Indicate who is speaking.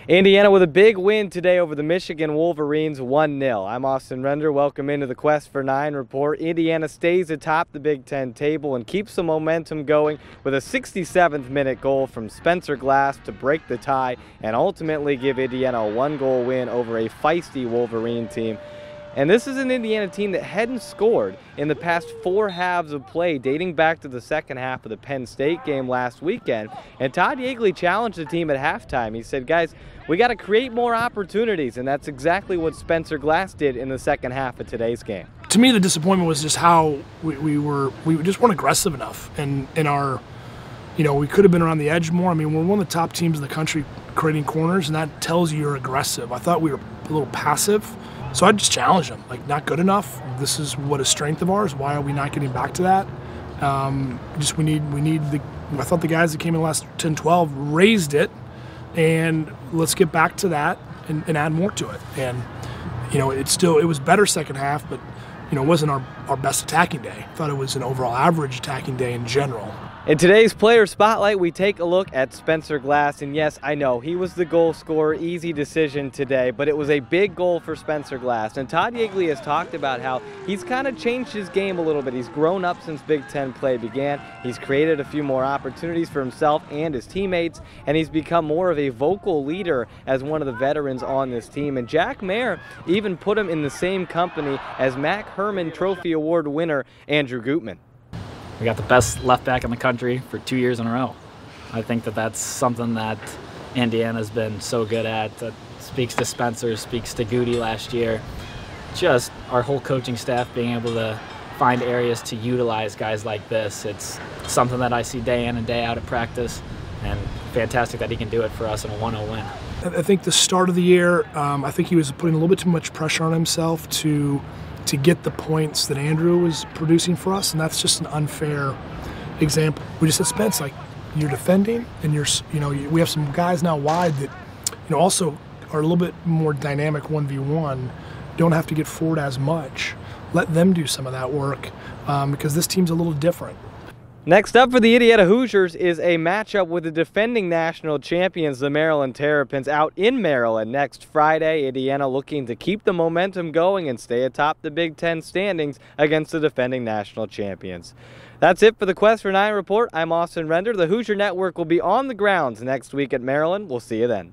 Speaker 1: Indiana with a big win today over the Michigan Wolverines, 1-0. I'm Austin Render. Welcome into the Quest for 9 report. Indiana stays atop the Big Ten table and keeps the momentum going with a 67th minute goal from Spencer Glass to break the tie and ultimately give Indiana a 1-goal win over a feisty Wolverine team. And this is an Indiana team that hadn't scored in the past 4 halves of play, dating back to the second half of the Penn State game last weekend. And Todd Yeagley challenged the team at halftime. He said, guys, we got to create more opportunities, and that's exactly what Spencer Glass did in the second half of today's game.
Speaker 2: To me, the disappointment was just how we just weren't aggressive enough. And in our, we could have been around the edge more. I mean, we're one of the top teams in the country creating corners, and that tells you you're aggressive. I thought we were a little passive. So I just challenged them, like, not good enough. This is what a strength of ours. Why are we not getting back to that? I thought the guys that came in the last 10-12 raised it, and let's get back to that and add more to it. And, it was better second half, but, it wasn't our best attacking day. I thought it was an overall average attacking day in general.
Speaker 1: In today's player spotlight, we take a look at Spencer Glass, and yes, I know he was the goal scorer, easy decision today, but it was a big goal for Spencer Glass. And Todd Yeagley has talked about how he's kind of changed his game a little bit. He's grown up since Big Ten play began. He's created a few more opportunities for himself and his teammates, and he's become more of a vocal leader as one of the veterans on this team. And Jack Mayer even put him in the same company as Mac Herman Trophy Award winner Andrew Gutman.
Speaker 3: We got the best left back in the country for 2 years in a row. I think that that's something that Indiana's been so good at. That speaks to Spencer, speaks to Goody last year. Just our whole coaching staff being able to find areas to utilize guys like this. It's something that I see day in and day out at practice, and fantastic that he can do it for us in a 1-0 win.
Speaker 2: I think the start of the year, I think he was putting a little bit too much pressure on himself to get the points that Andrew was producing for us, and that's just an unfair example. We just said, Spence, like, you're defending, and we have some guys now wide that, also are a little bit more dynamic 1v1, don't have to get forward as much. Let them do some of that work because this team's a little different.
Speaker 1: Next up for the Indiana Hoosiers is a matchup with the defending national champions, the Maryland Terrapins, out in Maryland next Friday. Indiana looking to keep the momentum going and stay atop the Big Ten standings against the defending national champions. That's it for the Quest for 9 report. I'm Austin Render. The Hoosier Network will be on the grounds next week at Maryland. We'll see you then.